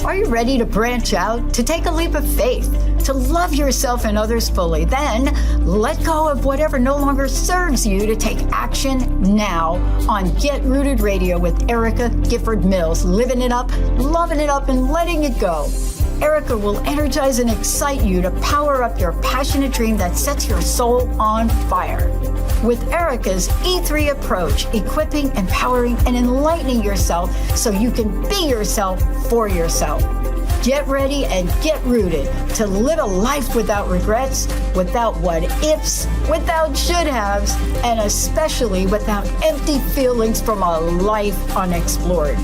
Are you ready to branch out, to take a leap of faith, to love yourself and others fully? Then let go of whatever no longer serves you to take action now on Get Rooted Radio with Erica Gifford Mills. Living it up, loving it up, and letting it go. Erica will energize and excite you to power up your passionate dream that sets your soul on fire. With Erica's E3 approach, equipping, empowering, and enlightening yourself so you can be yourself for yourself. Get ready and get rooted to live a life without regrets, without what ifs, without should haves, and especially without empty feelings from a life unexplored.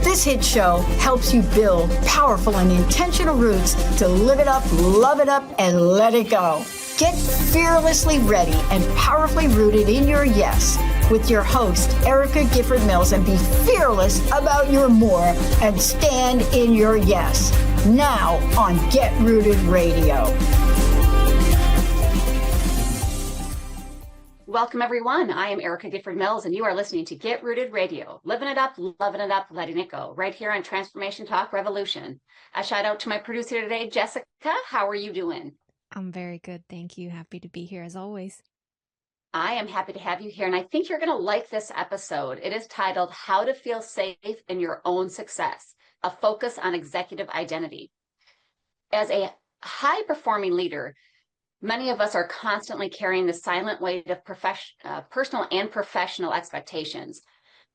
This hit show helps you build powerful and intentional roots to live it up, love it up, and let it go. Get fearlessly ready and powerfully rooted in your yes with your host, Erica Gifford Mills, and be fearless about your more and stand in your yes. Now on Get Rooted Radio. Welcome, everyone. I am Erica Gifford Mills, and you are listening to Get Rooted Radio. Living it up, loving it up, letting it go. Right here on Transformation Talk Revolution. A shout out to my producer today, Jessica. How are you doing? I'm very good. Thank you. Happy to be here as always. I am happy to have you here, and I think you're going to like this episode. It is titled How to Feel Safe in Your Own Success, a focus on executive identity. As a high-performing leader, many of us are constantly carrying the silent weight of personal and professional expectations,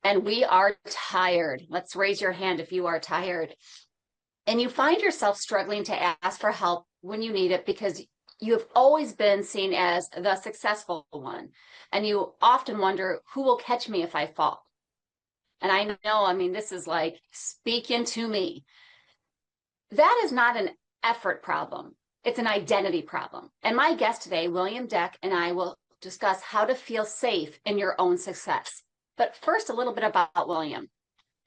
and we are tired. Let's raise your hand if you are tired. And you find yourself struggling to ask for help when you need it because you have always been seen as the successful one. And you often wonder, who will catch me if I fall? And I mean, this is like speaking to me. That is not an effort problem. It's an identity problem. And my guest today, William Deck, and I will discuss how to feel safe in your own success. But first, a little bit about William.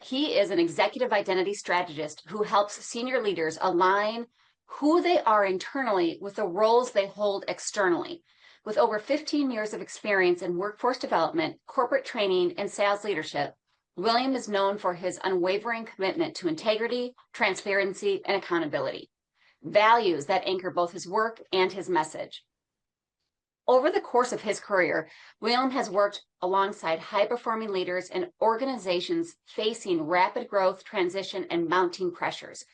He is an executive identity strategist who helps senior leaders align who they are internally with the roles they hold externally. With over 15 years of experience in workforce development, corporate training, and sales leadership, William is known for his unwavering commitment to integrity, transparency, and accountability, values that anchor both his work and his message. Over the course of his career, William has worked alongside high-performing leaders and organizations facing rapid growth, transition, and mounting pressures.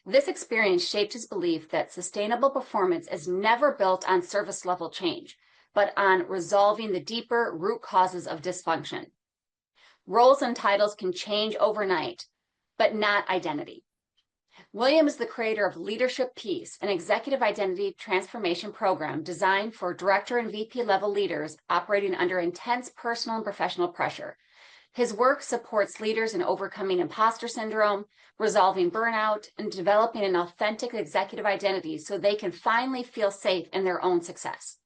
This experience shaped his belief that sustainable performance is never built on surface level change, but on resolving the deeper root causes of dysfunction. Roles and titles can change overnight, but not identity. William is the creator of Leadership Peace, an executive identity transformation program designed for director and VP level leaders operating under intense personal and professional pressure. His work supports leaders in overcoming imposter syndrome, resolving burnout, and developing an authentic executive identity so they can finally feel safe in their own success.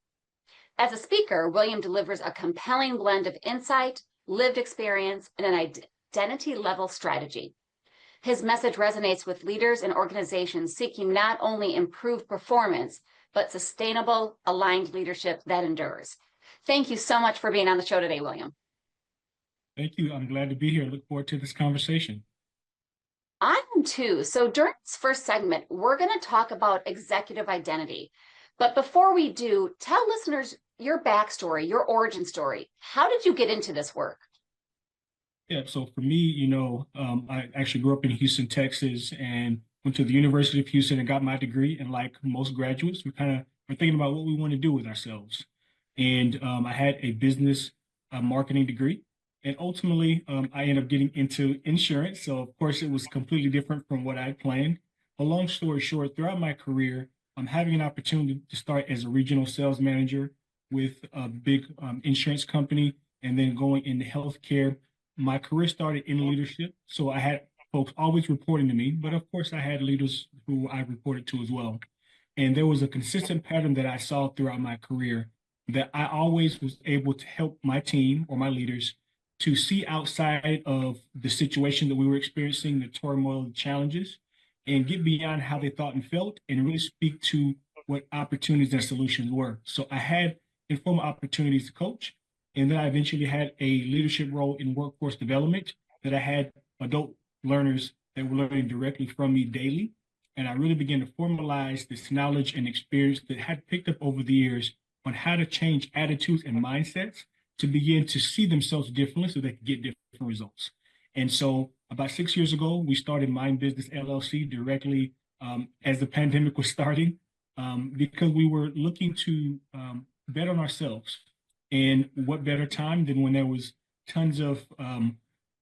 As a speaker, William delivers a compelling blend of insight, lived experience, and an identity-level strategy. His message resonates with leaders and organizations seeking not only improved performance, but sustainable, aligned leadership that endures. Thank you so much for being on the show today, William. Thank you. I'm glad to be here. Look forward to this conversation. I am too. So during this first segment, we're going to talk about executive identity. But before we do, tell listeners your backstory, your origin story. How did you get into this work? Yeah, so for me, I actually grew up in Houston, Texas, and went to the University of Houston and got my degree. And like most graduates, we're thinking about what we want to do with ourselves. And I had a business marketing degree. And ultimately, I ended up getting into insurance. So, of course, it was completely different from what I had planned. But long story short, throughout my career, I'm having an opportunity to start as a regional sales manager with a big insurance company and then going into healthcare. My career started in leadership. So I had folks always reporting to me. But, of course, I had leaders who I reported to as well. And there was a consistent pattern that I saw throughout my career that I always was able to help my team or my leaders to see outside of the situation that we were experiencing, the turmoil, the challenges, and get beyond how they thought and felt and really speak to what opportunities and solutions were. So I had informal opportunities to coach, and then I eventually had a leadership role in workforce development that I had adult learners that were learning directly from me daily. And I really began to formalize this knowledge and experience that I had picked up over the years on how to change attitudes and mindsets to begin to see themselves differently so they could get different results. And so about 6 years ago, we started Mind Business LLC directly as the pandemic was starting, because we were looking to bet on ourselves. And what better time than when there was tons of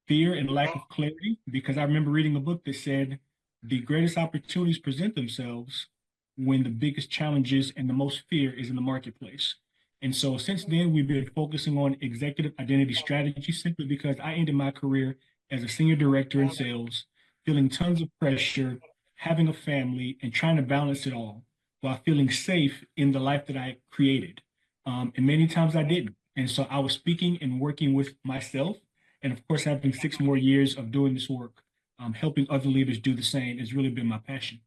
fear and lack of clarity? Because I remember reading a book that said the greatest opportunities present themselves when the biggest challenges and the most fear is in the marketplace. And so since then, we've been focusing on executive identity strategy simply because I ended my career as a senior director in sales, feeling tons of pressure, having a family, and trying to balance it all while feeling safe in the life that I created. And many times I didn't. And so I was speaking and working with myself. And of course, having 6 more years of doing this work, helping other leaders do the same has really been my passion.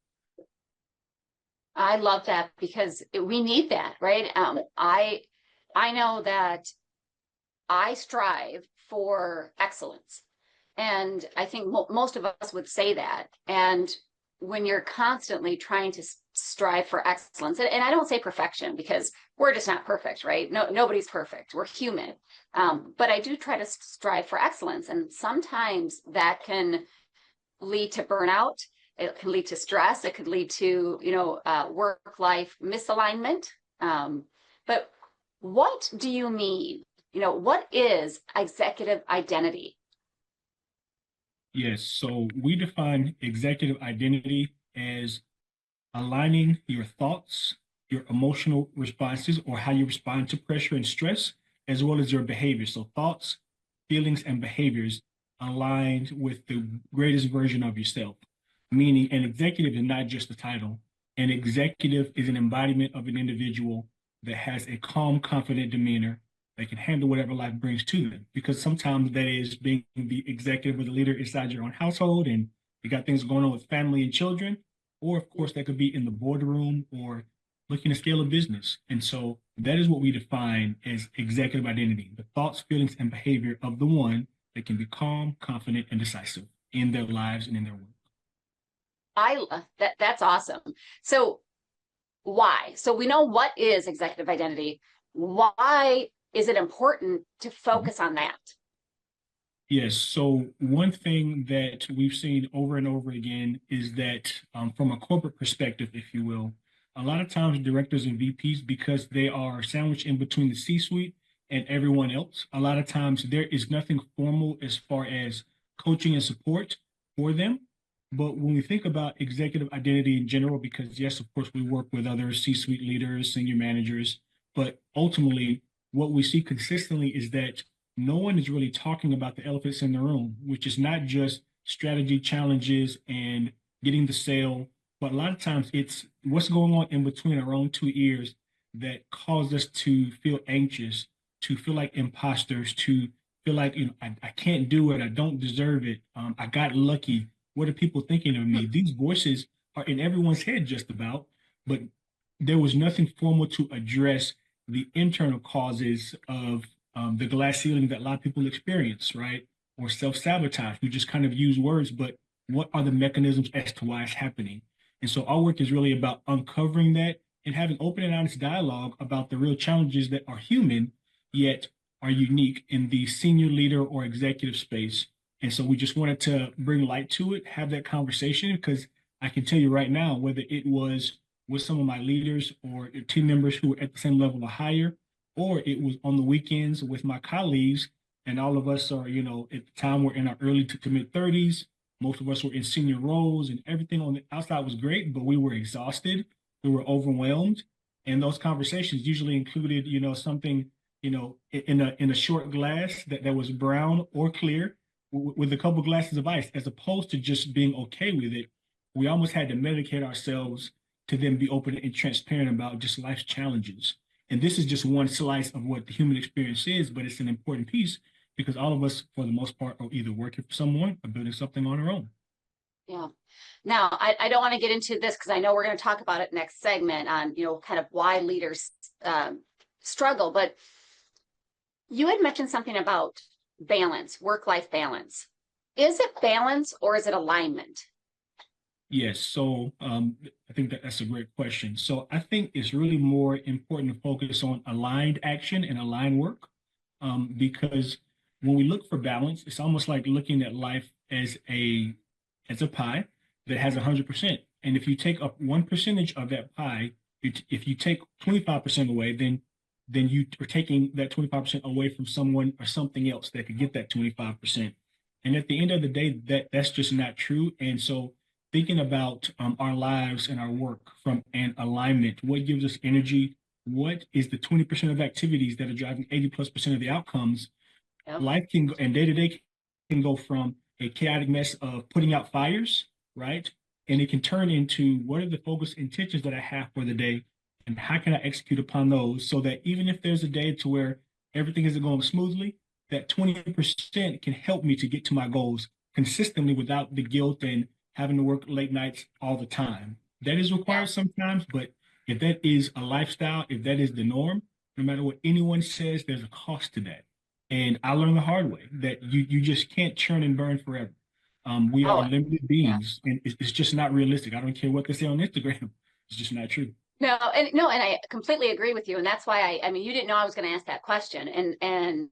I love that because we need that, right? I know that I strive for excellence, and I think most of us would say that. And when you're constantly trying to strive for excellence, and I don't say perfection because we're just not perfect, right? No, nobody's perfect. We're human, but I do try to strive for excellence, and sometimes that can lead to burnout. It can lead to stress. It could lead to, work-life misalignment. But what do you mean? What is executive identity? Yes, so we define executive identity as aligning your thoughts, your emotional responses, or how you respond to pressure and stress, as well as your behaviors. So thoughts, feelings, and behaviors aligned with the greatest version of yourself. Meaning an executive is not just a title. An executive is an embodiment of an individual that has a calm, confident demeanor that can handle whatever life brings to them. Because sometimes that is being the executive or the leader inside your own household, and you got things going on with family and children. Or, of course, that could be in the boardroom or looking to scale a business. And so that is what we define as executive identity, the thoughts, feelings, and behavior of the one that can be calm, confident, and decisive in their lives and in their work. That's awesome. So why? So we know what is executive identity. Why is it important to focus on that? Yes. So one thing that we've seen over and over again is that from a corporate perspective, if you will, a lot of times directors and VPs, because they are sandwiched in between the C-suite and everyone else, a lot of times there is nothing formal as far as coaching and support for them. But when we think about executive identity in general, because yes, of course, we work with other C-suite leaders, senior managers, but ultimately what we see consistently is that no one is really talking about the elephants in the room, which is not just strategy challenges and getting the sale, but a lot of times it's what's going on in between our own two ears that cause us to feel anxious, to feel like imposters, to feel like, I can't do it. I don't deserve it. I got lucky. What are people thinking of me? These voices are in everyone's head just about, but there was nothing formal to address the internal causes of the glass ceiling that a lot of people experience, right? Or self-sabotage. We just kind of use words, but what are the mechanisms as to why it's happening? And so our work is really about uncovering that and having open and honest dialogue about the real challenges that are human, yet are unique in the senior leader or executive space. And so we just wanted to bring light to it, have that conversation, because I can tell you right now, whether it was with some of my leaders or team members who were at the same level or higher, or it was on the weekends with my colleagues, and all of us are, at the time we're in our early to mid 30s. Most of us were in senior roles, and everything on the outside was great, but we were exhausted, we were overwhelmed. And those conversations usually included, something, in a short glass that was brown or clear with a couple glasses of ice, as opposed to just being okay with it. We almost had to medicate ourselves to then be open and transparent about just life's challenges. And this is just one slice of what the human experience is, but it's an important piece because all of us, for the most part, are either working for someone or building something on our own. Yeah. Now, I don't want to get into this because I know we're going to talk about it next segment on, kind of why leaders struggle. But you had mentioned something about balance, work-life balance. Is it balance or is it alignment? Yes. So I think that's a great question. So I think it's really more important to focus on aligned action and aligned work, because when we look for balance, it's almost like looking at life as a pie that has 100%. And if you take up 1% of that pie, if you take 25% away, then you are taking that 25% away from someone or something else that could get that 25%. And at the end of the day, that's just not true. And so thinking about our lives and our work from an alignment, what gives us energy, what is the 20% of activities that are driving 80+% of the outcomes. Yep. Life can go, and day to day can go from a chaotic mess of putting out fires, right? And it can turn into what are the focused intentions that I have for the day, and how can I execute upon those, so that even if there's a day to where everything isn't going smoothly, that 20% can help me to get to my goals consistently without the guilt and having to work late nights all the time. That is required sometimes, but if that is a lifestyle, if that is the norm, no matter what anyone says, there's a cost to that. And I learned the hard way that you just can't churn and burn forever. We are limited beings, and it's just not realistic. I don't care what they say on Instagram. It's just not true. No, and I completely agree with you. And that's why I mean, you didn't know I was going to ask that question. And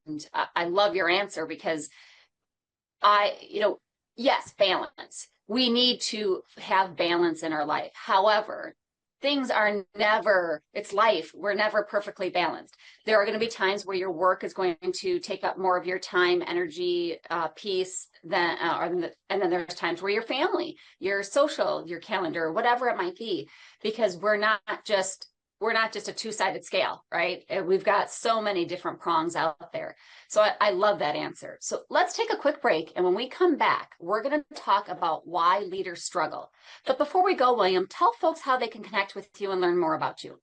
I love your answer, because yes, balance. We need to have balance in our life. However, things are never, it's life. We're never perfectly balanced. There are going to be times where your work is going to take up more of your time, energy, peace, and then there's times where your family, your social, your calendar, whatever it might be, because we're not just a two-sided scale, right? We've got so many different prongs out there. So I love that answer. So let's take a quick break. And when we come back, we're going to talk about why leaders struggle. But before we go, William, tell folks how they can connect with you and learn more about you.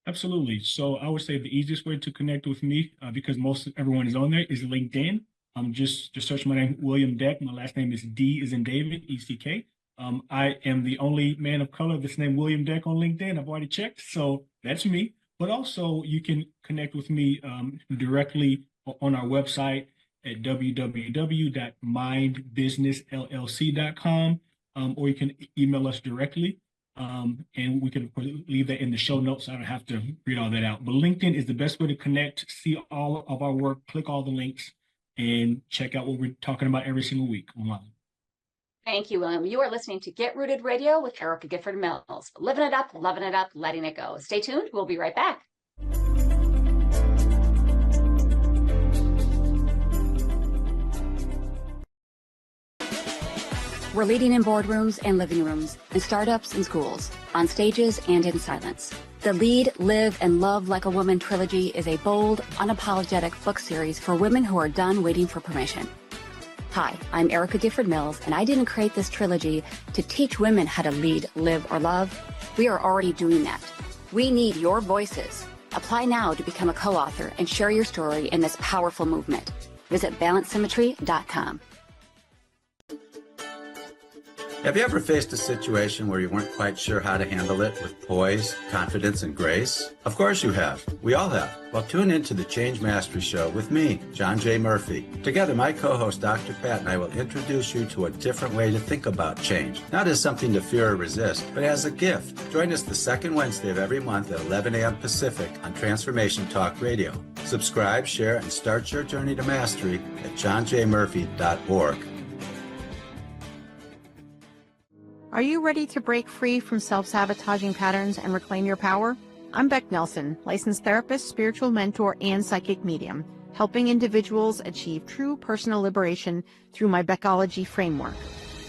Absolutely. So I would say the easiest way to connect with me, because everyone is on there, is LinkedIn. Just search my name, William Deck. My last name is D as in David, ECK. I am the only man of color that's named William Deck on LinkedIn. I've already checked, so that's me. But also, you can connect with me directly on our website at www.mindbusinessllc.com, or you can email us directly, and we can leave that in the show notes. So I don't have to read all that out. But LinkedIn is the best way to connect, see all of our work, click all the links, and check out what we're talking about every single week online. Thank you, William. You are listening to Get Rooted Radio with Erica Gifford Mills. Living it up, loving it up, letting it go. Stay tuned. We'll be right back. We're leading in boardrooms and living rooms, in startups and schools, on stages and in silence. The Lead, Live, and Love Like a Woman trilogy is a bold, unapologetic book series for women who are done waiting for permission. Hi, I'm Erica Gifford Mills, and I didn't create this trilogy to teach women how to lead, live, or love. We are already doing that. We need your voices. Apply now to become a co-author and share your story in this powerful movement. Visit balancesymmetry.com. Have you ever faced a situation where you weren't quite sure how to handle it with poise, confidence, and grace? Of course you have. We all have. Well, tune in to the Change Mastery Show with me, John J. Murphy. Together, my co-host, Dr. Pat, and I will introduce you to a different way to think about change. Not as something to fear or resist, but as a gift. Join us the second Wednesday of every month at 11 a.m. Pacific on Transformation Talk Radio. Subscribe, share, and start your journey to mastery at johnjmurphy.org. Are you ready to break free from self-sabotaging patterns and reclaim your power? I'm Beck Nelson, licensed therapist, spiritual mentor, and psychic medium, helping individuals achieve true personal liberation through my Beckology framework.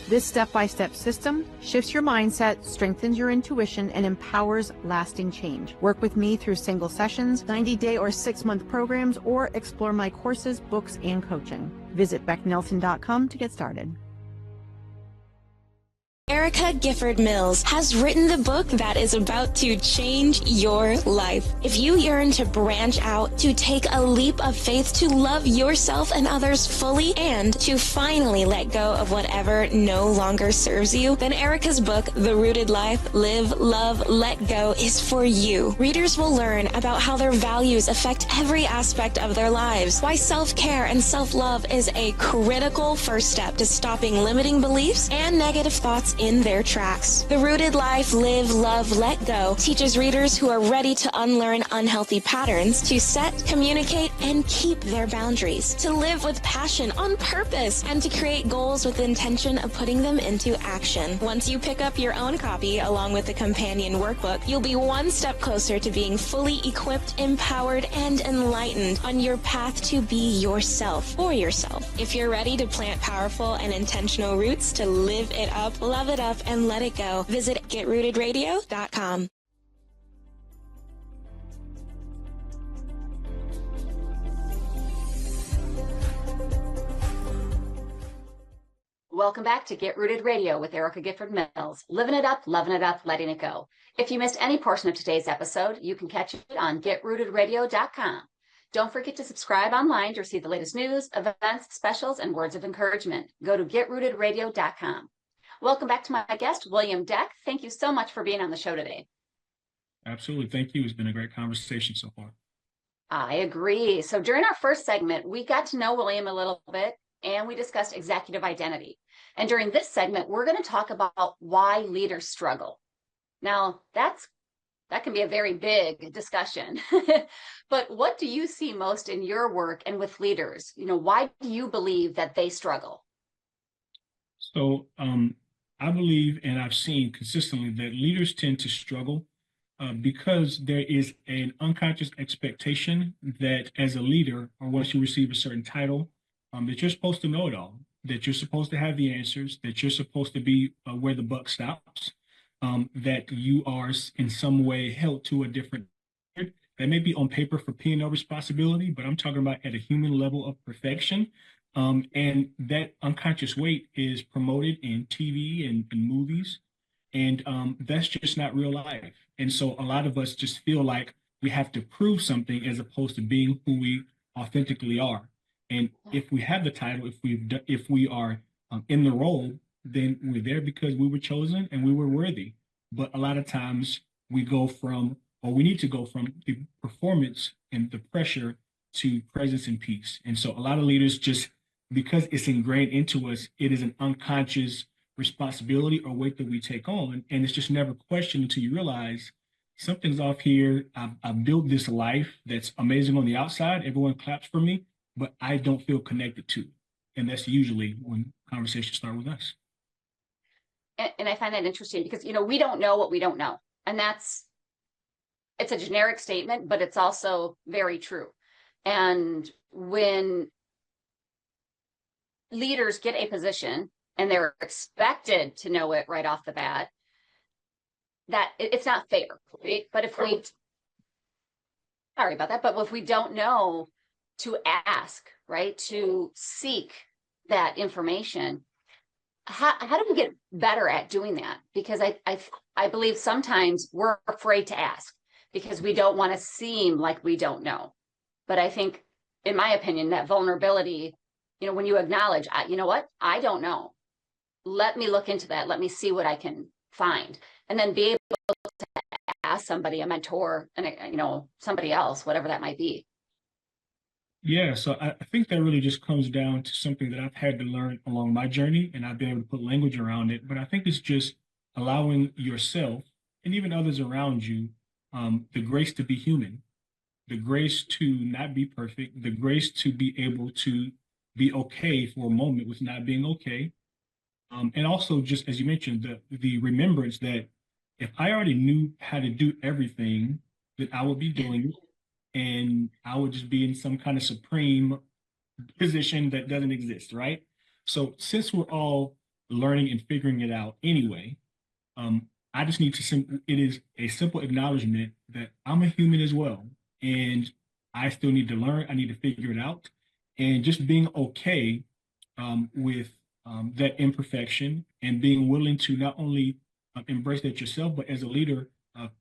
This step-by-step system shifts your mindset, strengthens your intuition, and empowers lasting change. Work with me through single sessions, 90-day or 6-month programs, or explore my courses, books, and coaching. Visit becknelson.com to get started. Erica Gifford Mills has written the book that is about to change your life. If you yearn to branch out, to take a leap of faith, to love yourself and others fully, and to finally let go of whatever no longer serves you, then Erica's book, The Rooted Life, Live, Love, Let Go, is for you. Readers will learn about how their values affect every aspect of their lives, why self-care and self-love is a critical first step to stopping limiting beliefs and negative thoughts in their tracks. The Rooted Life, Live, Love, Let Go teaches readers who are ready to unlearn unhealthy patterns to set, communicate, and keep their boundaries, to live with passion on purpose, and to create goals with the intention of putting them into action. Once you pick up your own copy along with the companion workbook, you'll be one step closer to being fully equipped, empowered, and enlightened on your path to be yourself for yourself. If you're ready to plant powerful and intentional roots to live it up, love it up, and let it go, visit GetRootedRadio.com. Welcome back to Get Rooted Radio with Erica Gifford Mills. Living it up, loving it up, letting it go. If you missed any portion of today's episode, you can catch it on GetRootedRadio.com. Don't forget to subscribe online to receive the latest news, events, specials, and words of encouragement. Go to GetRootedRadio.com. Welcome back to my guest, William Deck. Thank you so much for being on the show today. Absolutely. Thank you. It's been a great conversation so far. I agree. So during our first segment, we got to know William a little bit, and we discussed executive identity. And during this segment, we're going to talk about why leaders struggle. Now, that can be a very big discussion. But what do you see most in your work and with leaders? Why do you believe that they struggle? So I believe, and I've seen consistently, that leaders tend to struggle because there is an unconscious expectation that as a leader, or once you receive a certain title, that you're supposed to know it all, that you're supposed to have the answers, that you're supposed to be where the buck stops, that you are in some way held to a different standard. That may be on paper for P&L responsibility, but I'm talking about at a human level of perfection. And that unconscious weight is promoted in TV and movies, and that's just not real life. And so a lot of us just feel like we have to prove something as opposed to being who we authentically are. And if we have the title, if we are in the role, then we're there because we were chosen and we were worthy. But a lot of times we need to go from the performance and the pressure to presence and peace. And so a lot of leaders just, because it's ingrained into us, it is an unconscious responsibility or weight that we take on. And it's just never questioned until you realize something's off here. I've built this life that's amazing on the outside. Everyone claps for me, but I don't feel connected to. And that's usually when conversations start with us. And I find that interesting because, we don't know what we don't know. And it's a generic statement, but it's also very true. And when leaders get a position and they're expected to know it right off the bat, that it's not fair, right? But if we don't know to ask, right, to seek that information, how do we get better at doing that? Because I believe sometimes we're afraid to ask because we don't want to seem like we don't know. But I think, in my opinion, that vulnerability, when you acknowledge, you know what, I don't know. Let me look into that. Let me see what I can find. And then be able to ask somebody, a mentor, and somebody else, whatever that might be. Yeah, so I think that really just comes down to something that I've had to learn along my journey, and I've been able to put language around it. But I think it's just allowing yourself and even others around you the grace to be human, the grace to not be perfect, the grace to be able to be okay for a moment with not being okay. And also, just as you mentioned, the remembrance that if I already knew how to do everything, that I would be doing it. And I would just be in some kind of supreme position that doesn't exist, right? So since we're all learning and figuring it out anyway, I just need to, it is a simple acknowledgement that I'm a human as well. And I still need to learn, I need to figure it out. And just being okay with that imperfection and being willing to not only embrace that yourself, but as a leader,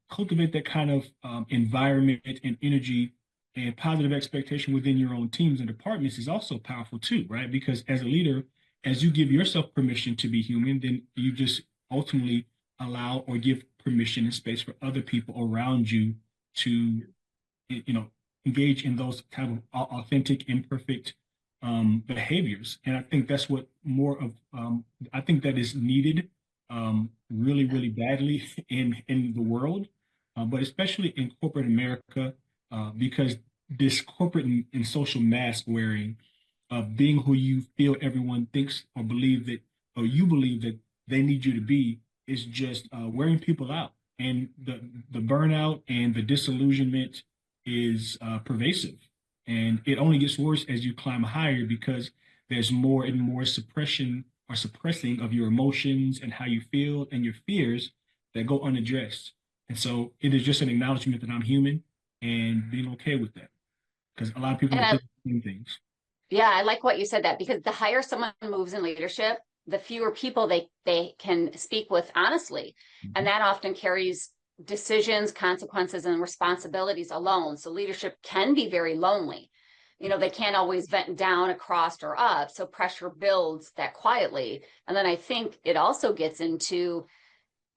cultivate that kind of environment and energy and positive expectation within your own teams and departments is also powerful too, right? Because as a leader, as you give yourself permission to be human, then you just ultimately allow or give permission and space for other people around you to, engage in those kind of authentic, imperfect behaviors. And I think that's what more of, I think that is needed really, really badly in the world, but especially in corporate America, because this corporate and social mask wearing, being who you feel everyone thinks or believe that, or you believe that they need you to be, is just wearing people out. And the burnout and the disillusionment is pervasive. And it only gets worse as you climb higher because there's more and more suppression or suppressing of your emotions and how you feel and your fears that go unaddressed. And so it is just an acknowledgement that I'm human and being okay with that. Because a lot of people And do the same things. yeah, I like what you said, that because the higher someone moves in leadership, the fewer people they can speak with honestly. And that often carries decisions, consequences, and responsibilities alone. So leadership can be very lonely. They can't always vent down, across, or up. So pressure builds that quietly. And then I think it also gets into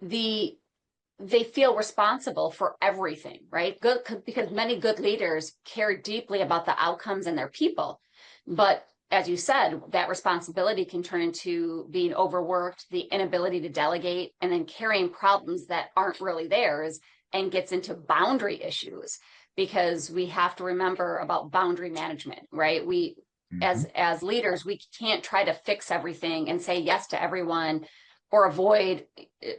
they feel responsible for everything, right? Good, because many good leaders care deeply about the outcomes and their people. But as you said, that responsibility can turn into being overworked, the inability to delegate, and then carrying problems that aren't really theirs, and gets into boundary issues, because we have to remember about boundary management, right? We, as leaders, we can't try to fix everything and say yes to everyone, or avoid,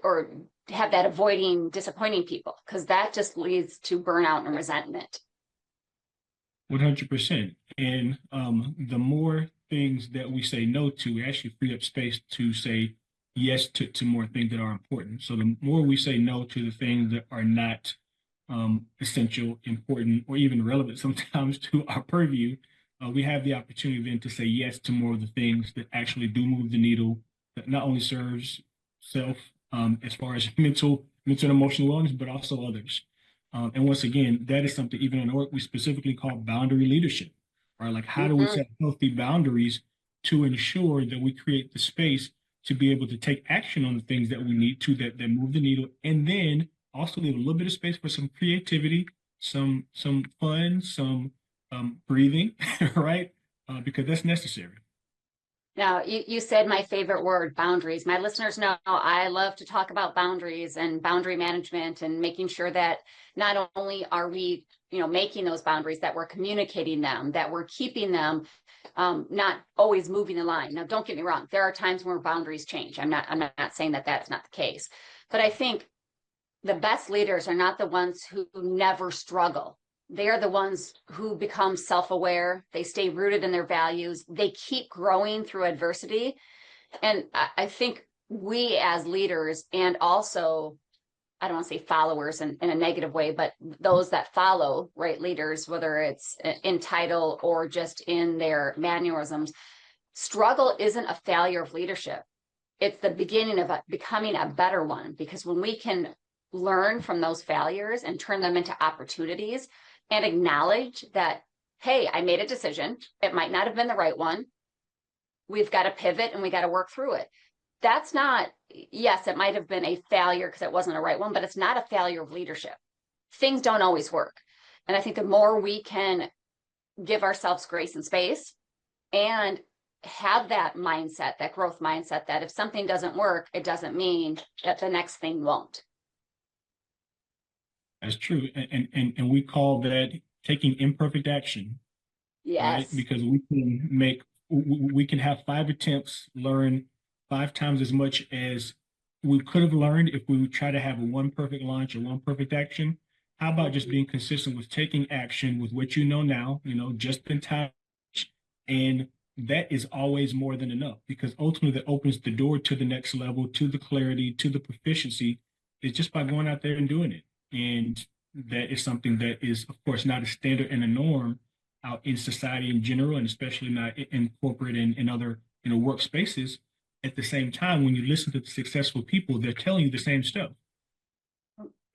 or have that avoiding disappointing people, because that just leads to burnout and resentment. 100%. And the more things that we say no to, we actually free up space to say yes to more things that are important. So the more we say no to the things that are not essential, important, or even relevant sometimes to our purview, we have the opportunity then to say yes to more of the things that actually do move the needle, that not only serves self as far as mental and emotional wellness, but also others. And once again, that is something even in work we specifically call boundary leadership, right? Like, how do we set healthy boundaries to ensure that we create the space to be able to take action on the things that we need to, that move the needle, and then also leave a little bit of space for some creativity, some fun, some breathing, right? Because that's necessary. Now, you said my favorite word, boundaries. My listeners know I love to talk about boundaries and boundary management, and making sure that not only are we, making those boundaries, that we're communicating them, that we're keeping them, not always moving the line. Now, don't get me wrong. There are times where boundaries change. I'm not saying that that's not the case, but I think the best leaders are not the ones who never struggle. They are the ones who become self-aware. They stay rooted in their values. They keep growing through adversity. And I think we as leaders, and also, I don't want to say followers in a negative way, but those that follow, right, leaders, whether it's in title or just in their mannerisms, struggle isn't a failure of leadership. It's the beginning of becoming a better one, because when we can learn from those failures and turn them into opportunities, and acknowledge that, hey, I made a decision. It might not have been the right one. We've got to pivot and we got to work through it. That's not, yes, it might have been a failure because it wasn't the right one, but it's not a failure of leadership. Things don't always work. And I think the more we can give ourselves grace and space, and have that mindset, that growth mindset, that if something doesn't work, it doesn't mean that the next thing won't. That's true. And we call that taking imperfect action. Yes. Right? Because we can have 5 attempts, learn 5 times as much as we could have learned if we would try to have a one perfect launch or one perfect action. How about just being consistent with taking action with what you know now, just in time? And that is always more than enough, because ultimately that opens the door to the next level, to the clarity, to the proficiency, is just by going out there and doing it. And that is something that is, of course, not a standard and a norm out in society in general, and especially not in corporate and other, workspaces. at the same time, when you listen to the successful people, they're telling you the same stuff.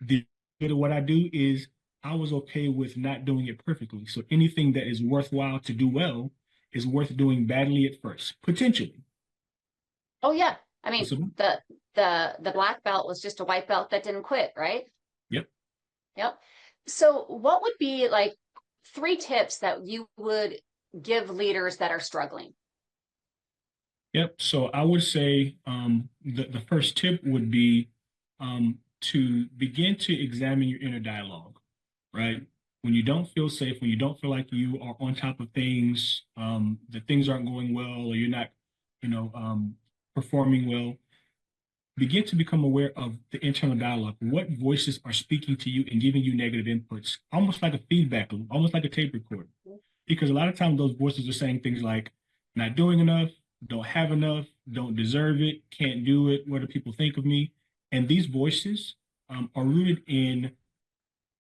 The bit of what I do is I was okay with not doing it perfectly. So anything that is worthwhile to do well is worth doing badly at first, potentially. Oh yeah. I mean, Possible. the black belt was just a white belt that didn't quit, right? Yep. Yep. So what would be like 3 tips that you would give leaders that are struggling? Yep. So I would say the first tip would be to begin to examine your inner dialogue, right? When you don't feel safe, when you don't feel like you are on top of things, that things aren't going well, or you're not, performing well, begin to become aware of the internal dialogue. What voices are speaking to you and giving you negative inputs, almost like a feedback loop, almost like a tape recorder. Because a lot of times those voices are saying things like, not doing enough, don't have enough, don't deserve it, can't do it, what do people think of me? And these voices are rooted in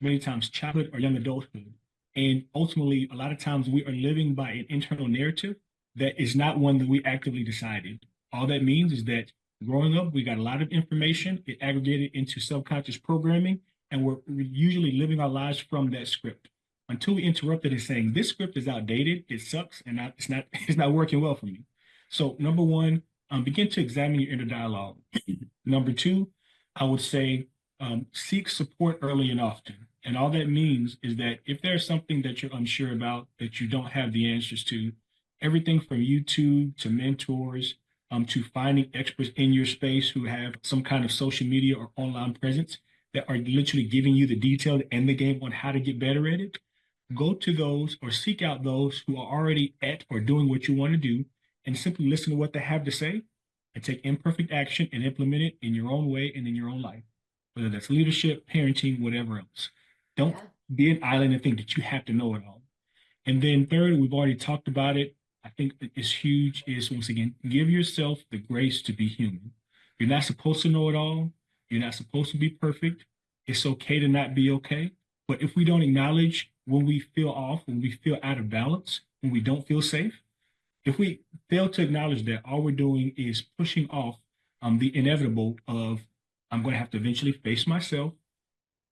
many times childhood or young adulthood. And ultimately, a lot of times we are living by an internal narrative that is not one that we actively decided. All that means is that growing up, we got a lot of information, it aggregated into subconscious programming, and we're usually living our lives from that script until we interrupt it and saying, this script is outdated, it sucks, and it's not working well for me. So number one, begin to examine your inner dialogue. Number two, I would say seek support early and often. And all that means is that if there's something that you're unsure about, that you don't have the answers to, everything from YouTube to mentors, to finding experts in your space who have some kind of social media or online presence that are literally giving you the detail and the game on how to get better at it, go to those or seek out those who are already at or doing what you want to do and simply listen to what they have to say and take imperfect action and implement it in your own way and in your own life, whether that's leadership, parenting, whatever else. Don't be an island and think that you have to know it all. And then third, we've already talked about it. I think it's huge is, once again, give yourself the grace to be human. You're not supposed to know it all. You're not supposed to be perfect. It's okay to not be okay. But if we don't acknowledge when we feel off, when we feel out of balance, when we don't feel safe, if we fail to acknowledge that, all we're doing is pushing off the inevitable of, I'm going to have to eventually face myself,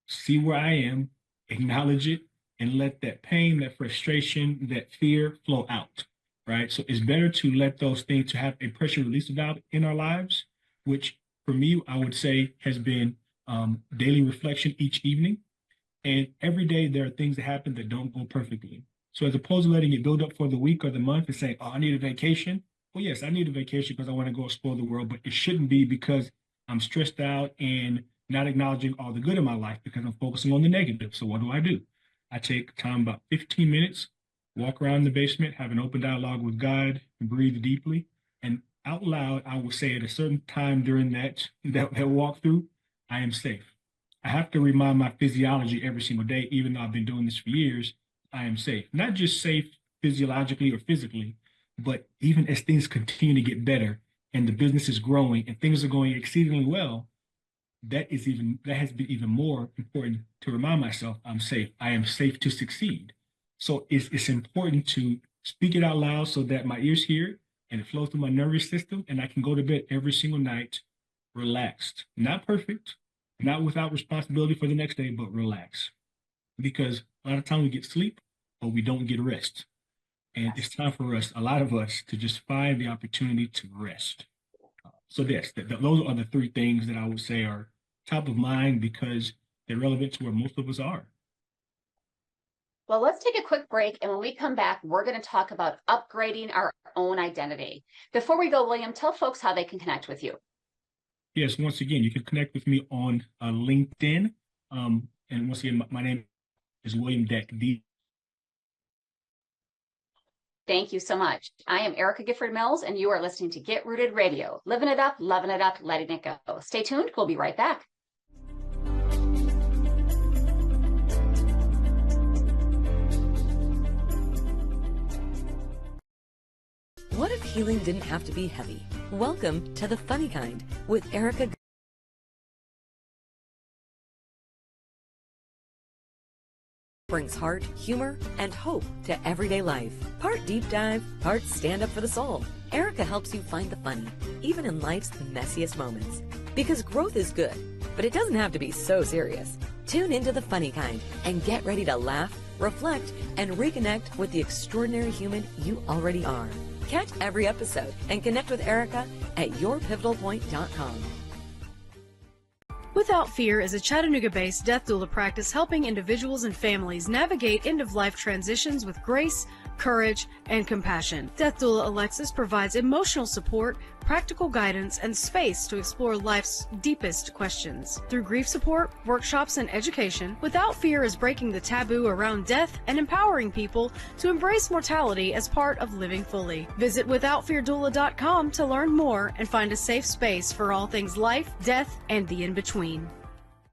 see where I am, acknowledge it, and let that pain, that frustration, that fear flow out, right? So it's better to let those things, to have a pressure release valve in our lives, which for me, I would say has been daily reflection each evening. And every day there are things that happen that don't go perfectly. So as opposed to letting it build up for the week or the month and saying, oh, I need a vacation. Well, yes, I need a vacation because I want to go explore the world, but it shouldn't be because I'm stressed out and not acknowledging all the good in my life because I'm focusing on the negative. So what do? I take time, about 15 minutes, walk around the basement, have an open dialogue with God, breathe deeply, and out loud, I will say at a certain time during that walkthrough, I am safe. I have to remind my physiology every single day, even though I've been doing this for years, I am safe. Not just safe physiologically or physically, but even as things continue to get better and the business is growing and things are going exceedingly well, that has been even more important to remind myself I'm safe. I am safe to succeed. So it's important to speak it out loud so that my ears hear it and it flows through my nervous system and I can go to bed every single night relaxed. Not perfect, not without responsibility for the next day, but relaxed. Because a lot of times we get sleep, but we don't get rest. And it's time for us, a lot of us, to just find the opportunity to rest. So yes, those are the 3 things that I would say are top of mind because they're relevant to where most of us are. Well, let's take a quick break. And when we come back, we're going to talk about upgrading our own identity. Before we go, William, tell folks how they can connect with you. Yes, once again, you can connect with me on LinkedIn. And once again, my name is William Deck. Thank you so much. I am Erica Gifford Mills, and you are listening to Get Rooted Radio. Living it up, loving it up, letting it go. Stay tuned. We'll be right back. What if healing didn't have to be heavy? Welcome to The Funny Kind with Erica. Brings heart, humor, and hope to everyday life. Part deep dive, part stand up for the soul. Erica helps you find the funny, even in life's messiest moments. Because growth is good, but it doesn't have to be so serious. Tune into The Funny Kind and get ready to laugh, reflect, and reconnect with the extraordinary human you already are. Catch every episode and connect with Erica at yourpivotalpoint.com. Without Fear is a Chattanooga-based death doula practice helping individuals and families navigate end-of-life transitions with grace, courage, and compassion. Death doula Alexis provides emotional support, practical guidance, and space to explore life's deepest questions. Through grief support, workshops, and education, Without Fear is breaking the taboo around death and empowering people to embrace mortality as part of living fully. Visit withoutfeardoula.com to learn more and find a safe space for all things life, death, and the in-between.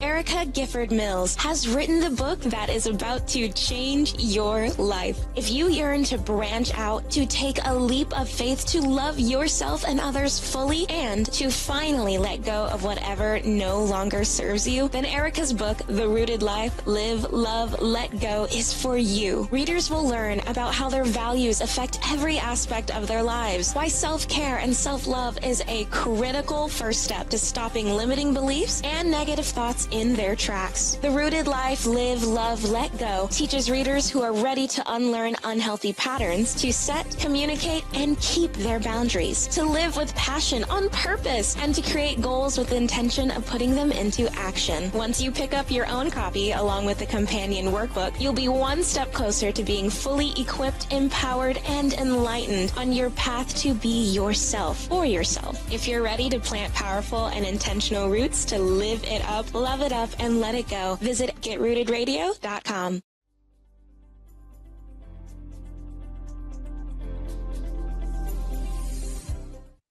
Erica Gifford Mills has written the book that is about to change your life. If you yearn to branch out, to take a leap of faith, to love yourself and others fully, and to finally let go of whatever no longer serves you, then Erica's book, The Rooted Life, Live, Love, Let Go, is for you. Readers will learn about how their values affect every aspect of their lives, why self-care and self-love is a critical first step to stopping limiting beliefs and negative thoughts in their tracks. The Rooted Life, Live, Love, Let Go teaches readers who are ready to unlearn unhealthy patterns, to set, communicate, and keep their boundaries, to live with passion on purpose, and to create goals with the intention of putting them into action. Once you pick up your own copy along with the companion workbook, you'll be one step closer to being fully equipped, empowered, and enlightened on your path to be yourself for yourself. If you're ready to plant powerful and intentional roots to live it up, love it up, and let it go, visit getrootedradio.com.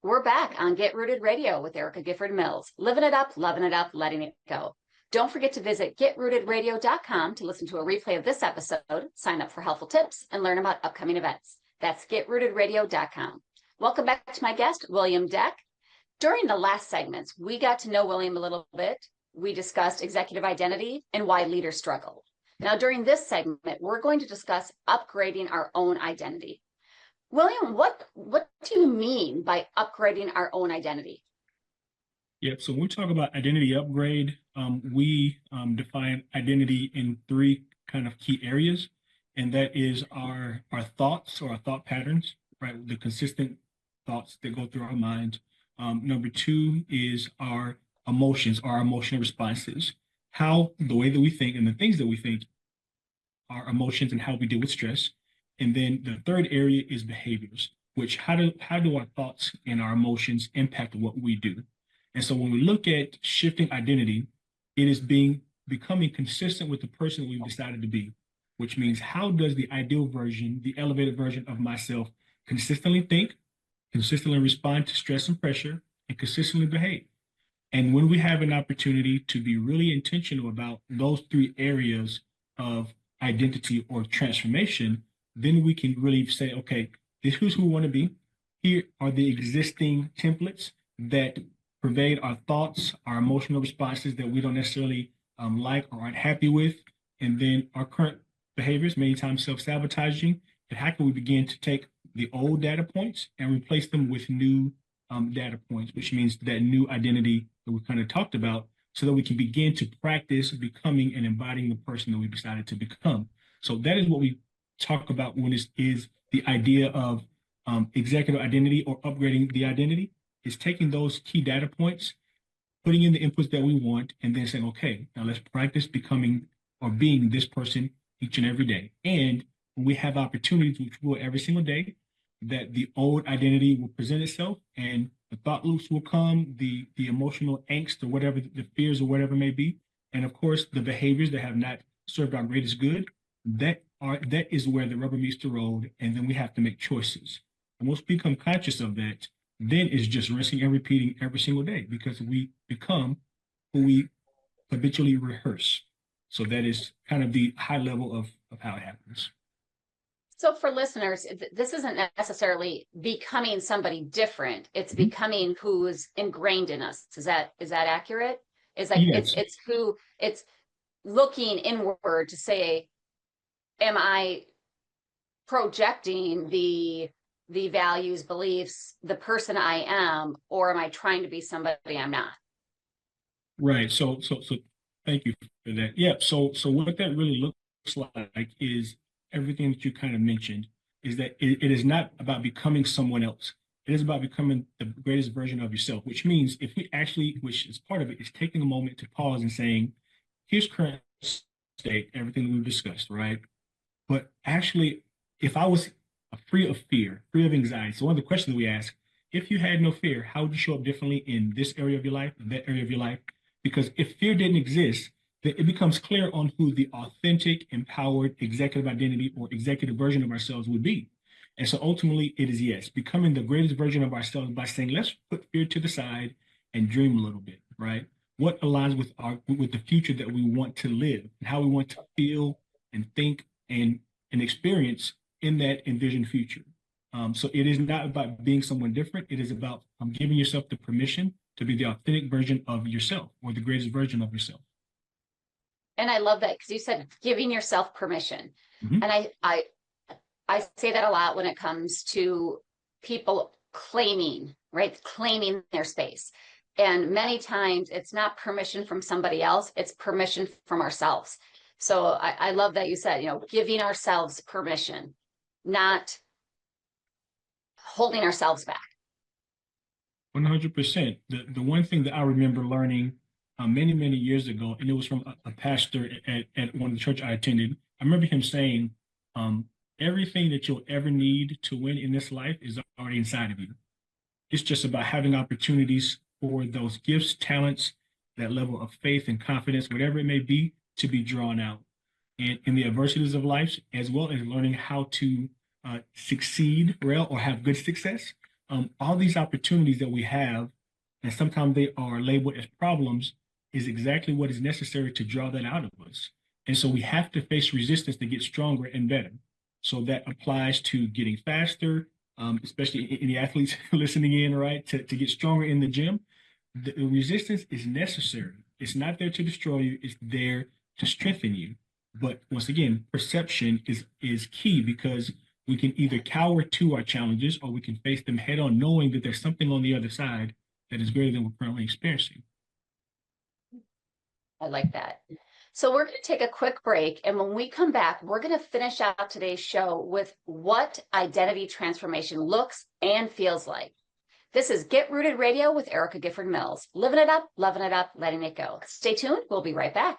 We're back on Get Rooted Radio with Erica Gifford Mills. Living it up, loving it up, letting it go. Don't forget to visit getrootedradio.com to listen to a replay of this episode, sign up for helpful tips, and learn about upcoming events. That's getrootedradio.com. Welcome back to my guest, William Deck. During the last segments, we got to know William a little bit. We discussed executive identity and why leaders struggle. Now, during this segment, we're going to discuss upgrading our own identity. William, what do you mean by upgrading our own identity? Yeah, so when we talk about identity upgrade, we define identity in three kind of key areas, and that is our thoughts or our thought patterns, right? The consistent thoughts that go through our minds. Number two is our emotions, our emotional responses, how the way that we think and the things that we think, our emotions and how we deal with stress. And then the third area is behaviors, which how do our thoughts and our emotions impact what we do? And so when we look at shifting identity, it is becoming consistent with the person we've decided to be, which means how does the ideal version, the elevated version of myself consistently think, consistently respond to stress and pressure, and consistently behave? And when we have an opportunity to be really intentional about those three areas of identity or transformation, then we can really say, okay, this is who we want to be. Here are the existing templates that pervade our thoughts, our emotional responses that we don't necessarily like or aren't happy with. And then our current behaviors, many times self-sabotaging. And how can we begin to take the old data points and replace them with new data points, which means that new identity that we kind of talked about, so that we can begin to practice becoming and embodying the person that we decided to become. So that is what we talk about when it is the idea of executive identity or upgrading the identity, is taking those key data points, putting in the inputs that we want, and then saying, okay, now let's practice becoming or being this person each and every day. And when we have opportunities, which we will every single day, that the old identity will present itself and the thought loops will come, the emotional angst or whatever, the fears or whatever may be. And of course, the behaviors that have not served our greatest good, that is where the rubber meets the road. And then we have to make choices. And once we become conscious of that, then it's just rinsing and repeating every single day, because we become who we habitually rehearse. So that is kind of the high level of how it happens. So for listeners, this isn't necessarily becoming somebody different. It's becoming who's ingrained in us. Is that accurate? It's like yes. it's looking inward to say, am I projecting the the values, beliefs, the person I am, or am I trying to be somebody I'm not? Right. So thank you for that. Yeah. So what that really looks like is everything that you kind of mentioned is that it is not about becoming someone else. It is about becoming the greatest version of yourself, which means if we actually, which is part of it, is taking a moment to pause and saying, here's current state, everything we've discussed, right? But actually, if I was free of fear, free of anxiety, so one of the questions we ask, if you had no fear, how would you show up differently in this area of your life, in that area of your life? Because if fear didn't exist, then it becomes clear on who the authentic, empowered executive identity or executive version of ourselves would be. And so ultimately, it is yes, becoming the greatest version of ourselves by saying, let's put fear to the side and dream a little bit, right? What aligns with the future that we want to live and how we want to feel and think and experience in that envisioned future. So it is not about being someone different. It is about giving yourself the permission to be the authentic version of yourself or the greatest version of yourself. And I love that because you said giving yourself permission. Mhm. And I say that a lot when it comes to people claiming, right? Claiming their space. And many times it's not permission from somebody else, it's permission from ourselves. So I love that you said, giving ourselves permission, not holding ourselves back. 100%. The one thing that I remember learning many, many years ago, and it was from a pastor at one of the church I attended. I remember him saying, everything that you'll ever need to win in this life is already inside of you. It's just about having opportunities for those gifts, talents, that level of faith and confidence, whatever it may be, to be drawn out. And in the adversities of life, as well as learning how to succeed well or have good success, all these opportunities that we have, and sometimes they are labeled as problems, is exactly what is necessary to draw that out of us. And so we have to face resistance to get stronger and better. So that applies to getting faster, especially any athletes listening in, right? To get stronger in the gym. The resistance is necessary. It's not there to destroy you. It's there to strengthen you. But once again, perception is key because we can either cower to our challenges or we can face them head on, knowing that there's something on the other side that is greater than we're currently experiencing. I like that. So we're going to take a quick break. And when we come back, we're going to finish out today's show with what identity transformation looks and feels like. This is Get Rooted Radio with Erica Gifford Mills. Living it up, loving it up, letting it go. Stay tuned. We'll be right back.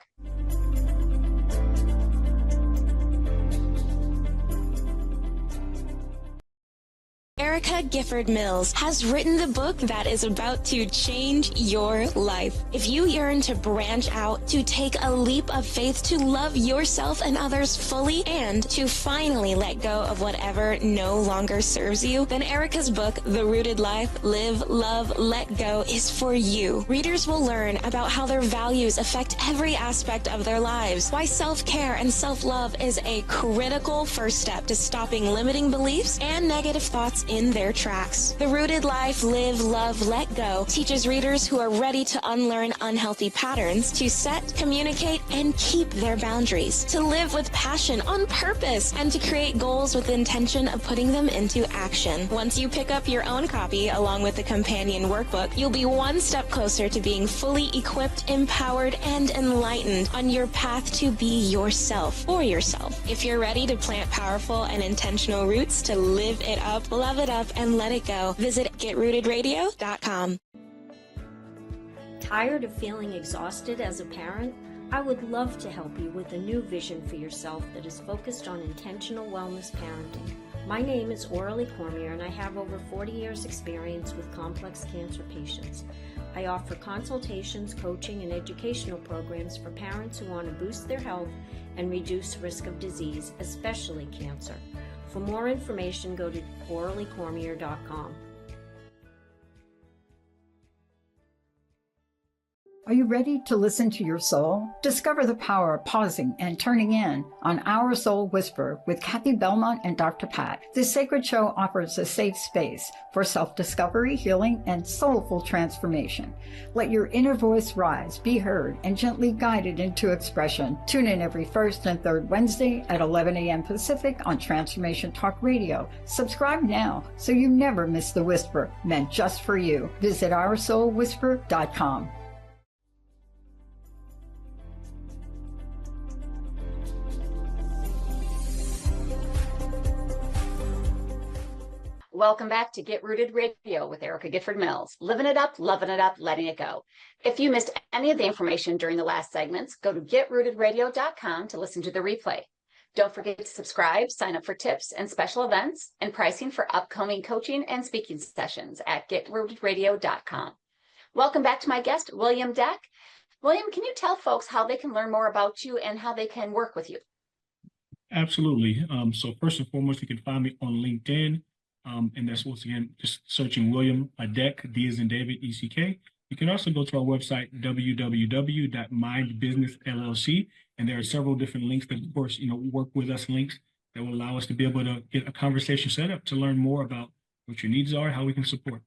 Erica Gifford Mills has written the book that is about to change your life. If you yearn to branch out, to take a leap of faith, to love yourself and others fully, and to finally let go of whatever no longer serves you, then Erica's book, The Rooted Life, Live, Love, Let Go, is for you. Readers will learn about how their values affect every aspect of their lives, why self-care and self-love is a critical first step to stopping limiting beliefs and negative thoughts in their tracks. The Rooted Life, Live, Love, Let Go teaches readers who are ready to unlearn unhealthy patterns to set, communicate, and keep their boundaries, to live with passion on purpose, and to create goals with the intention of putting them into action. Once you pick up your own copy along with the companion workbook, you'll be one step closer to being fully equipped, empowered, and enlightened on your path to be yourself for yourself. If you're ready to plant powerful and intentional roots to live it up, love it up, and let it go, visit GetRootedRadio.com. Tired of feeling exhausted as a parent? I would love to help you with a new vision for yourself that is focused on intentional wellness parenting. My name is Orly Cormier, and I have over 40 years experience with complex cancer patients. I offer consultations, coaching, and educational programs for parents who want to boost their health and reduce risk of disease, especially cancer. For more information, go to OrlyCormier.com. Are you ready to listen to your soul? Discover the power of pausing and turning in on Our Soul Whisper with Kathy Belmont and Dr. Pat. This sacred show offers a safe space for self-discovery, healing, and soulful transformation. Let your inner voice rise, be heard, and gently guided into expression. Tune in every first and third Wednesday at 11 a.m. Pacific on Transformation Talk Radio. Subscribe now so you never miss the whisper meant just for you. Visit OurSoulWhisper.com. Welcome back to Get Rooted Radio with Erica Gifford Mills. Living it up, loving it up, letting it go. If you missed any of the information during the last segments, go to getrootedradio.com to listen to the replay. Don't forget to subscribe, sign up for tips and special events and pricing for upcoming coaching and speaking sessions at getrootedradio.com. Welcome back to my guest, William Deck. William, can you tell folks how they can learn more about you and how they can work with you? Absolutely. So first and foremost, you can find me on LinkedIn. And that's once again, just searching William Deck, D as in David, ECK. You can also go to our website, www.mindbusinessllc, and there are several different links that, of course, work with us links that will allow us to be able to get a conversation set up to learn more about what your needs are, how we can support.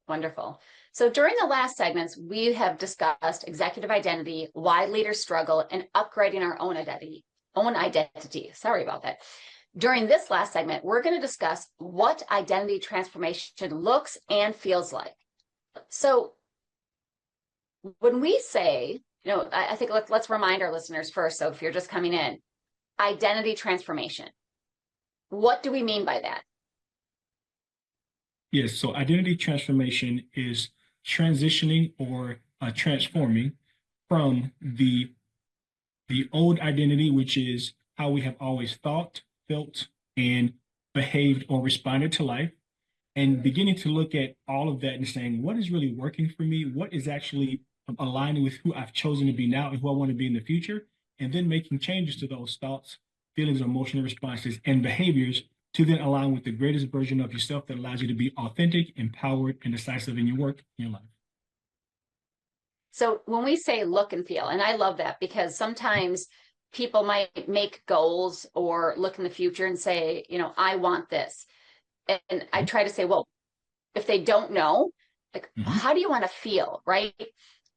Wonderful. So during the last segments, we have discussed executive identity, why leaders struggle, and upgrading our own identity. Sorry about that. During this last segment, we're going to discuss what identity transformation looks and feels like. So when we say, I think let's remind our listeners first. So if you're just coming in, identity transformation, what do we mean by that? Yes, so identity transformation is transitioning or transforming from the old identity, which is how we have always thought, felt, and behaved or responded to life, and beginning to look at all of that and saying, what is really working for me? What is actually aligning with who I've chosen to be now and who I want to be in the future? And then making changes to those thoughts, feelings, emotional responses, and behaviors to then align with the greatest version of yourself that allows you to be authentic, empowered, and decisive in your work, in your life. So when we say look and feel, and I love that because sometimes people might make goals or look in the future and say, I want this. And I try to say, well, if they don't know, how do you want to feel, right?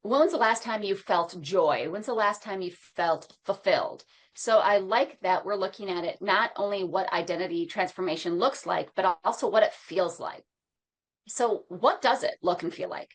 When's the last time you felt joy? When's the last time you felt fulfilled? So I like that we're looking at it, not only what identity transformation looks like, but also what it feels like. So what does it look and feel like?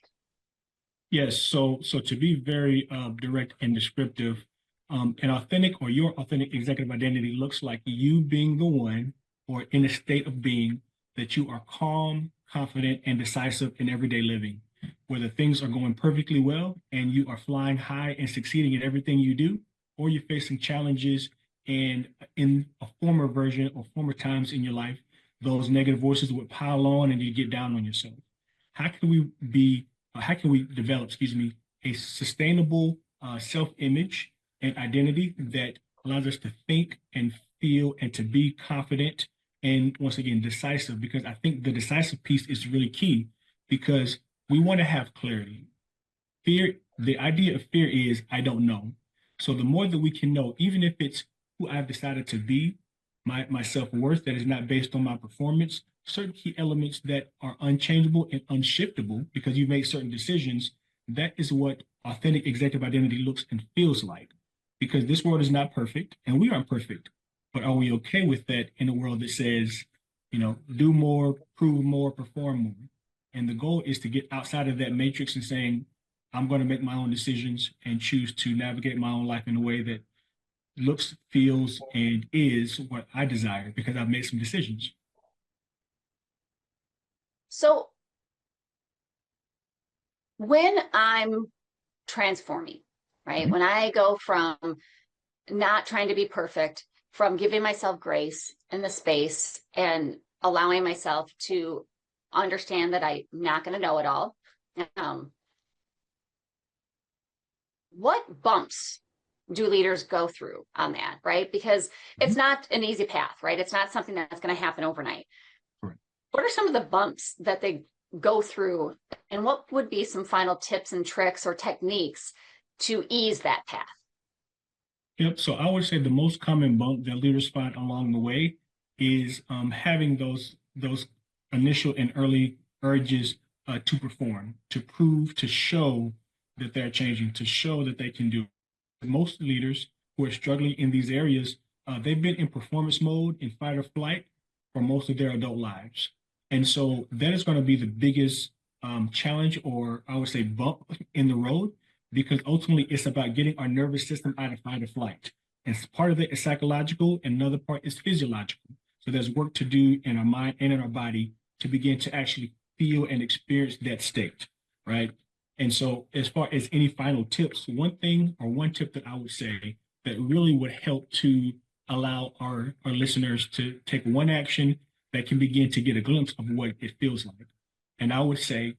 Yes. So to be very direct and descriptive, an authentic or your authentic executive identity looks like you being the one or in a state of being that you are calm, confident, and decisive in everyday living, whether things are going perfectly well and you are flying high and succeeding in everything you do, or you're facing challenges and in a former version or former times in your life, those negative voices would pile on and you get down on yourself. How can we develop, a sustainable self-image and identity that allows us to think and feel and to be confident and, once again, decisive? Because I think the decisive piece is really key, because we want to have clarity. Fear, the idea of fear is I don't know. So the more that we can know, even if it's who I've decided to be, my self-worth that is not based on my performance, certain key elements that are unchangeable and unshiftable because you've made certain decisions, that is what authentic executive identity looks and feels like. Because this world is not perfect and we aren't perfect, but are we okay with that in a world that says, do more, prove more, perform more? And the goal is to get outside of that matrix and saying, I'm going to make my own decisions and choose to navigate my own life in a way that looks, feels, and is what I desire because I've made some decisions. So when I'm transforming, right? Mm-hmm. When I go from not trying to be perfect, from giving myself grace in the space and allowing myself to understand that I'm not going to know it all. What bumps do leaders go through on that, right? Because it's not an easy path, right? It's not something that's going to happen overnight. Right. What are some of the bumps that they go through, and what would be some final tips and tricks or techniques to ease that path? Yep. So I would say the most common bump that leaders find along the way is having those initial and early urges to perform, to prove, to show that they're changing, to show that they can do it. Most leaders who are struggling in these areas, they've been in performance mode, in fight or flight, for most of their adult lives. And so that is going to be the biggest challenge, or I would say bump in the road, because ultimately it's about getting our nervous system out of fight or flight. And part of it is psychological, and another part is physiological. So there's work to do in our mind and in our body to begin to actually feel and experience that state, right? And so as far as any final tips, one tip that I would say that really would help to allow our listeners to take one action that can begin to get a glimpse of what it feels like. And I would say,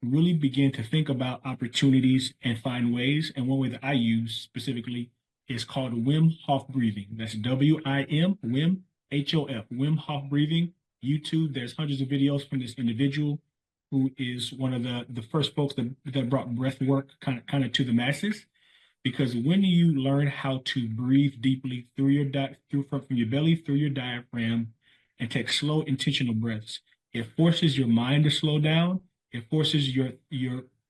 really begin to think about opportunities and find ways. And one way that I use specifically is called Wim Hof breathing. That's W-I-M, Wim, H-O-F, Wim Hof breathing. YouTube, there's hundreds of videos from this individual who is one of the first folks that brought breath work kind of to the masses. Because when you learn how to breathe deeply from your belly through your diaphragm and take slow, intentional breaths, it forces your mind to slow down. It forces your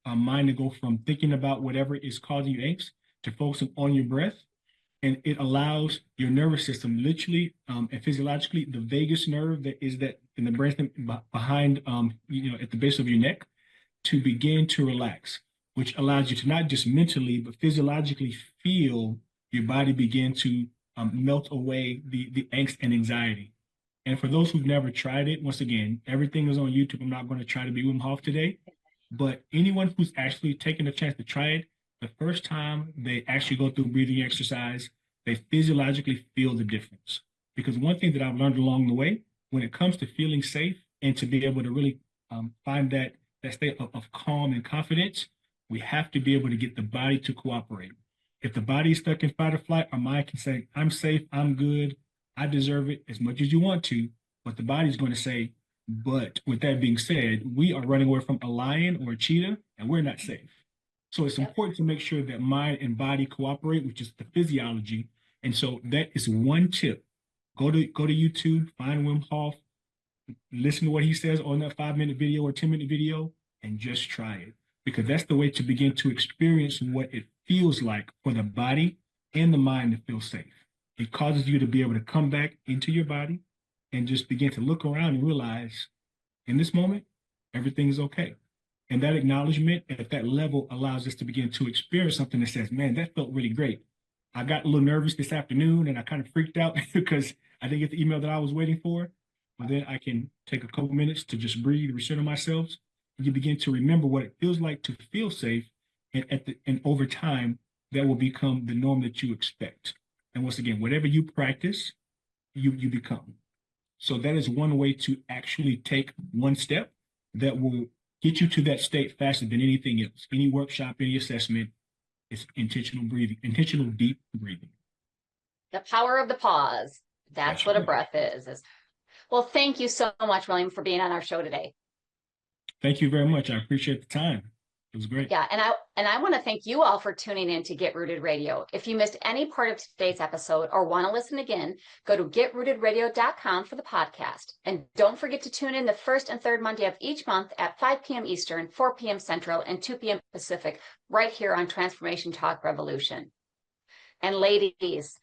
mind to go from thinking about whatever is causing you angst to focusing on your breath. And it allows your nervous system, literally and physiologically, the vagus nerve that is that in the brain behind, at the base of your neck, to begin to relax, which allows you to not just mentally, but physiologically feel your body begin to melt away the angst and anxiety. And for those who've never tried it, once again, everything is on YouTube. I'm not going to try to be Wim Hof today, but anyone who's actually taken a chance to try it, the first time they actually go through a breathing exercise, they physiologically feel the difference. Because one thing that I've learned along the way, when it comes to feeling safe and to be able to really find that state of calm and confidence, we have to be able to get the body to cooperate. If the body is stuck in fight or flight, our mind can say, I'm safe, I'm good, I deserve it as much as you want to, but the body's going to say, but with that being said, we are running away from a lion or a cheetah, and we're not safe. So it's important to make sure that mind and body cooperate, which is the physiology. And so that is one tip. Go to YouTube, find Wim Hof, listen to what he says on that 5-minute video or 10-minute video, and just try it. Because that's the way to begin to experience what it feels like for the body and the mind to feel safe. It causes you to be able to come back into your body and just begin to look around and realize, in this moment, everything's okay. And that acknowledgement at that level allows us to begin to experience something that says, man, that felt really great. I got a little nervous this afternoon and I kind of freaked out because I didn't get the email that I was waiting for. But then I can take a couple minutes to just breathe, recenter myself. And you begin to remember what it feels like to feel safe. And over time, that will become the norm that you expect. And once again, whatever you practice, you become. So that is one way to actually take one step that will get you to that state faster than anything else. Any workshop, any assessment, is intentional breathing, intentional deep breathing. The power of the pause. That's what a breath is. Well, thank you so much, William, for being on our show today. Thank you very much. I appreciate the time. It was great. Yeah, and I want to thank you all for tuning in to Get Rooted Radio. If you missed any part of today's episode or want to listen again, go to getrootedradio.com for the podcast. And don't forget to tune in the first and third Monday of each month at 5 p.m. Eastern, 4 p.m. Central, and 2 p.m. Pacific, right here on Transformation Talk Revolution. And ladies,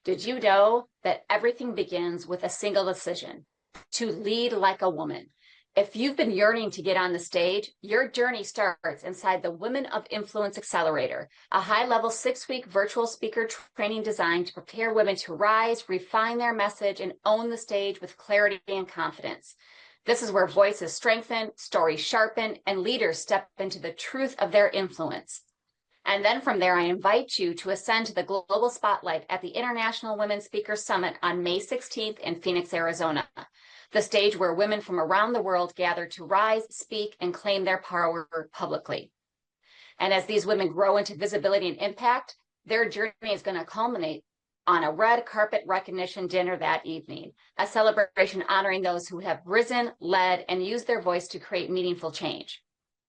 did you know that everything begins with a single decision? To lead like a woman. If you've been yearning to get on the stage, your journey starts inside the Women of Influence Accelerator, a high-level 6-week virtual speaker training designed to prepare women to rise, refine their message, and own the stage with clarity and confidence. This is where voices strengthen, stories sharpen, and leaders step into the truth of their influence. And then from there, I invite you to ascend to the global spotlight at the International Women Speakers Summit on May 16th in Phoenix, Arizona. The stage where women from around the world gather to rise, speak, and claim their power publicly. And as these women grow into visibility and impact, their journey is going to culminate on a red carpet recognition dinner that evening, a celebration honoring those who have risen, led, and used their voice to create meaningful change.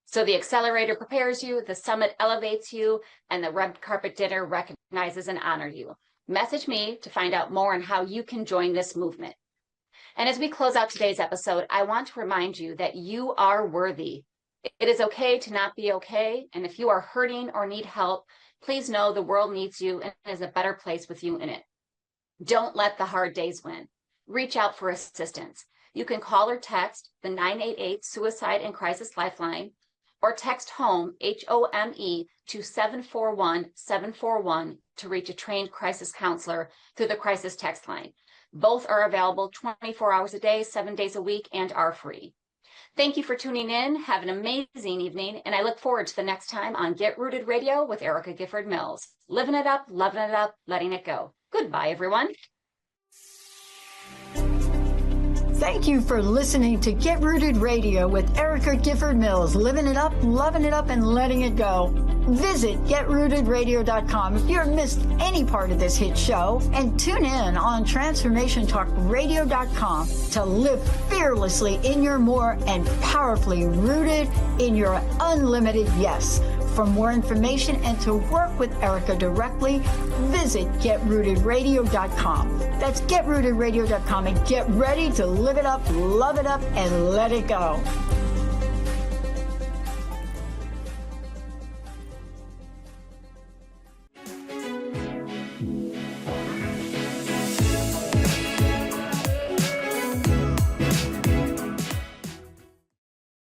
So the accelerator prepares you, the summit elevates you, and the red carpet dinner recognizes and honors you. Message me to find out more on how you can join this movement. And as we close out today's episode, I want to remind you that you are worthy. It is okay to not be okay. And if you are hurting or need help, please know the world needs you and is a better place with you in it. Don't let the hard days win. Reach out for assistance. You can call or text the 988 Suicide and Crisis Lifeline, or text HOME, HOME, to 741-741 to reach a trained crisis counselor through the crisis text line. Both are available 24 hours a day, 7 days a week, and are free. Thank you for tuning in. Have an amazing evening, and I look forward to the next time on Get Rooted Radio with Erica Gifford Mills. Living it up, loving it up, letting it go. Goodbye, everyone. Thank you for listening to Get Rooted Radio with Erica Gifford Mills, living it up, loving it up, and letting it go. Visit GetRootedRadio.com if you've missed any part of this hit show, and tune in on TransformationTalkRadio.com to live fearlessly in your more and powerfully rooted in your unlimited yes. For more information and to work with Erica directly, visit GetRootedRadio.com. That's GetRootedRadio.com, and get ready to live it up, love it up, and let it go.